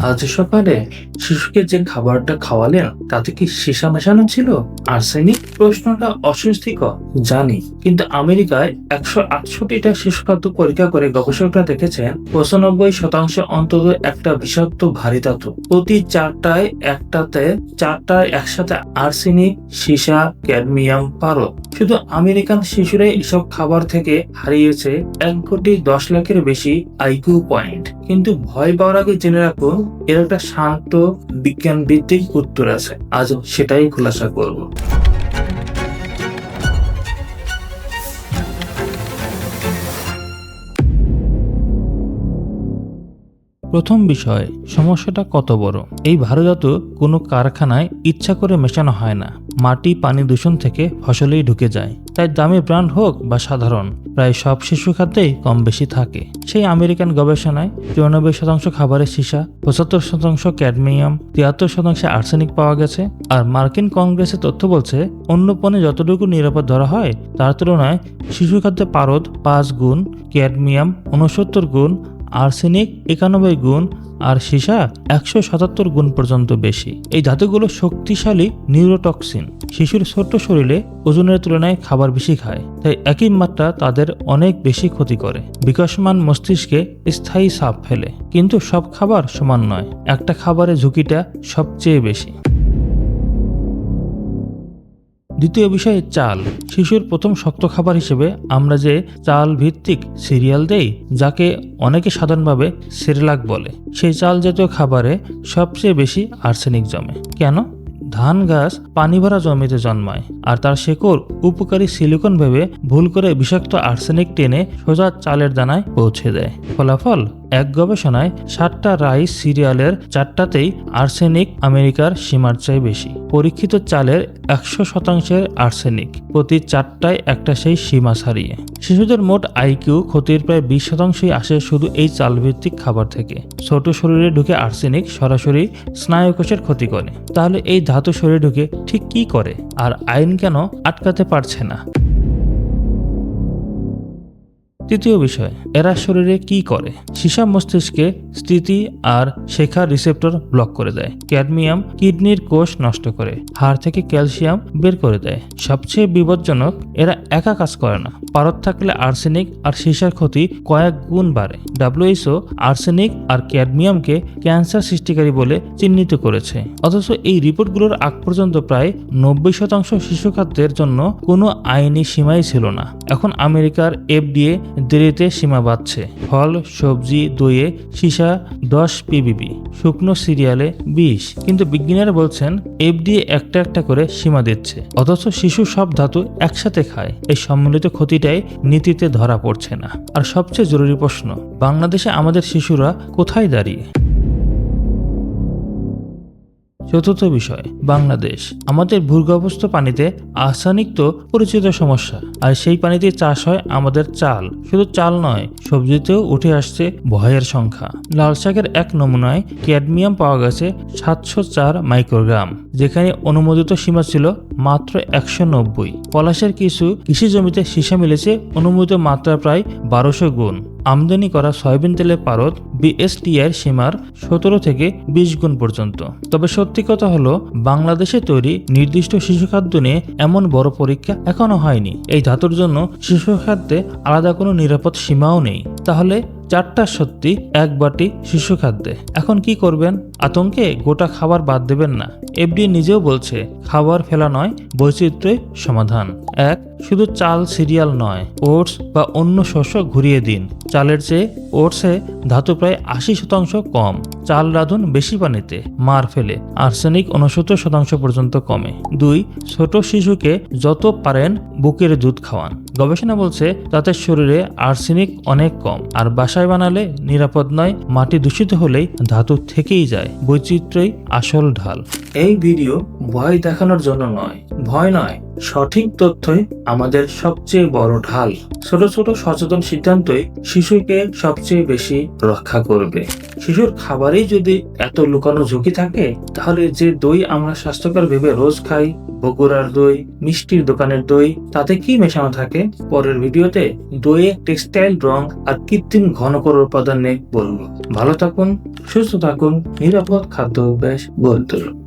আজ সকালে শিশুকে যে খাবারটা খাওয়ালেন তাতে কি সীসা মেশানো ছিল? আর্সেনিক? প্রশ্নটা অস্বস্তিকর জানি, কিন্তু আমেরিকায় 168টা শিশু খাদ্য পরীক্ষা করে গবেষকরা দেখেছেন 95% অন্তত একটা বিষাক্ত ভারী ধাতু। প্রতি চারটায় একসাথে আর্সেনিক, সীসা, ক্যাডমিয়াম, পারদ। শুধু আমেরিকান শিশুরাই এসব খাবার থেকে হারিয়েছে 1,10,00,000-এর বেশি আইকিউ পয়েন্ট। কিন্তু ভয় পাওয়ার আগে জেনে রাখুন, এর একটা শান্ত বিজ্ঞান ভিত্তিক উত্তর আছে। আজ সেটাই খোলাসা করব। প্রথম বিষয়, সমস্যাটা কত বড়? এই ভারী ধাতু কোনো কারখানায় ইচ্ছা করে মেশানো হয় না। মাটি, পানি দূষণ থেকে ফসলেই ঢুকে যায়। তাই দামি ব্র্যান্ড হোক বা সাধারণ, প্রায় সব শিশু খাদ্যেই কম বেশি থাকে। সেই আমেরিকান গবেষণায় 94% খাবারে সীসা, 75% ক্যাডমিয়াম, 73% আর্সেনিক পাওয়া গেছে। আর মার্কিন কংগ্রেসের তথ্য বলছে, অন্য পণ্যে যতটুকু নিরাপদ ধরা হয় তার তুলনায় শিশু খাদ্যে পারদ 5 গুণ, ক্যাডমিয়াম 69 গুণ, আর্সেনিক 91 গুণ আর সীসা 177 গুণ পর্যন্ত বেশি। এই ধাতুগুলো শক্তিশালী নিউরোটক্সিন। শিশুর ছোট্ট শরীরে ওজনের তুলনায় খাবার বেশি খায়, তাই একই মাত্রা তাদের অনেক বেশি ক্ষতি করে। বিকাশমান মস্তিষ্কে স্থায়ী ছাপ ফেলে। কিন্তু সব খাবার সমান নয়, একটা খাবারের ঝুঁকিটা সবচেয়ে বেশি। দ্বিতীয় বিষয়, চাল। শিশুর প্রথম শক্ত খাবার হিসেবে আমরা যে চাল ভিত্তিক সিরিয়াল দেই, যাকে অনেকে সাধারণভাবে সেরেলাক বলে, সেই চাল জাতীয় খাবারে সবচেয়ে বেশি আর্সেনিক জমে। কেন? ধান গাছ পানি ভরা জমিতে জন্মায়, আর তার শেকড় উপকারী সিলিকন ভেবে ভুল করে বিষাক্ত আর্সেনিক টেনে সোজা চালের দানায় পৌঁছে দেয়। ফলাফল, এক গবেষণায় 7টা রাইস সিরিয়ালের 4টাতেই আর্সেনিক আমেরিকার সীমার চেয়ে বেশি। পরীক্ষিত চালের 100% আর্সেনিক, প্রতি 4টায় একটা সেই সীমা ছাড়িয়ে। শিশুদের মোট আইকিউ ক্ষতির প্রায় 20%ই আসে শুধু এই চালভিত্তিক খাবার থেকে। ছোট শরীরে ঢুকে আর্সেনিক সরাসরি স্নায়ুকোষের ক্ষতি করে। তাহলে এই ধাতু শরীরে ঢুকে ঠিক কি করে, আর আইন কেন আটকাতে পারছে না? তৃতীয় বিষয়, এরা শরীরে কি করে? সীসা মস্তিষ্কে স্মৃতি আর শেখার রিসেপ্টর ব্লক করে দেয়। ক্যাডমিয়াম কিডনির কোষ নষ্ট করে, হাড় থেকে ক্যালসিয়াম বের করে দেয়। সবচেয়ে বিপজ্জনক, এরা একা কাজ করে না। পারদ থাকলে আর্সেনিক আর সীসার ক্ষতি কয়েক গুণ বাড়ে। WHO আর্সেনিক আর ক্যাডমিয়ামকে ক্যান্সার সৃষ্টিকারী বলে চিহ্নিত করেছে। অথচ এই রিপোর্টগুলোর আগ পর্যন্ত প্রায় 90% শিশু খাদ্যের জন্য কোনো আইনি সীমাই ছিল না। এখন আমেরিকার FDA দেরিতে সীমা বাঁধছে। ফল, সবজি, দইয়ে সীসা 10 ppb, শুকনো সিরিয়ালে 20। কিন্তু বিজ্ঞানীরা বলছেন FDA একটা একটা করে সীমা দিচ্ছে, অথচ শিশু সব ধাতু একসাথে খায়। এই সম্মিলিত ক্ষতিটাই নীতিতে ধরা পড়ছে না। আর সবচেয়ে জরুরি প্রশ্ন, বাংলাদেশে আমাদের শিশুরা কোথায় দাঁড়িয়ে? চতুর্থ বিষয়, বাংলাদেশ। আমাদের ভূগর্ভস্থ পানিতে আর্সেনিক তো পরিচিত সমস্যা, আর সেই পানিতে চাষ হয় আমাদের চাল। শুধু চাল নয়, সবজিতেও উঠে আসছে ভয়ের সংখ্যা। লাল শাকের এক নমুনায় ক্যাডমিয়াম পাওয়া গেছে 704 মাইক্রোগ্রাম, যেখানে অনুমোদিত সীমা ছিল মাত্র 190। পলাশের কিছু কৃষি জমিতে সীসা মিলেছে অনুমোদিত মাত্রা প্রায় 1200 গুণ। আমদানি করা সয়াবিন তেলের পারদ BSTR সীমার 17 থেকে 20 গুণ পর্যন্ত। তবে সত্যি কথা হলো, বাংলাদেশে তৈরি নির্দিষ্ট শিশু খাদ্য নিয়ে এমন বড় পরীক্ষা এখনো হয়নি। এই ধাতুর জন্য শিশু খাদ্যে আলাদা কোনো নিরাপদ সীমাও নেই। তাহলে 4টা সত্যি, 1 বাটি শিশু খাদ্যে। এখন কি করবেন? আতঙ্কে গোটা খাবার বাদ দেবেন না। FDA নিজেও বলছে, খাবার ফেলা নয়, বৈচিত্র্যই সমাধান। 1, শুধু চাল সিরিয়াল নয়, ওটস বা অন্য শস্য ঘুরিয়ে দিন। চালের চেয়ে ওটসে ধাতু প্রায় 80% কম। চাল রাঁধুন বেশি পানিতে, মার ফেলে। আর্সেনিক 69% পর্যন্ত কমে। 2, ছোট শিশুকে যত পারেন বুকের দুধ খাওয়ান। গবেষণা বলছে তাতে শরীরে আর্সেনিক অনেক কম। আর বাসায় বানালে নিরাপদ নয়, মাটি দূষিত হলেই ধাতু থেকেই যায়। বৈচিত্র্যই আসল ঢাল। এই ভিডিও ভয় দেখানোর জন্য নয়, ভয় নয়, সঠিক তথ্যই আমাদের সবচেয়ে বড় ঢাল। ছোট ছোট সচেতন সিদ্ধান্তই শিশুকে সবচেয়ে বেশি রক্ষা করবে। শিশুর খাবারেই যদি এত লুকানো ঝুঁকি থাকে, তাহলে যে দই আমরা স্বাস্থ্যকর ভেবে রোজ খাই, বগুড়ার দই, মিষ্টির দোকানের দই, তাতে কি মেশানো থাকে? পরের ভিডিওতে দইয়ে টেক্সটাইল রং আর কৃত্রিম ঘনকর উপাদান নিয়ে বলবো। ভালো থাকুন, সুস্থ থাকুন, নিরাপদ খাদ্য অভ্যাস গড়ে তুলুন।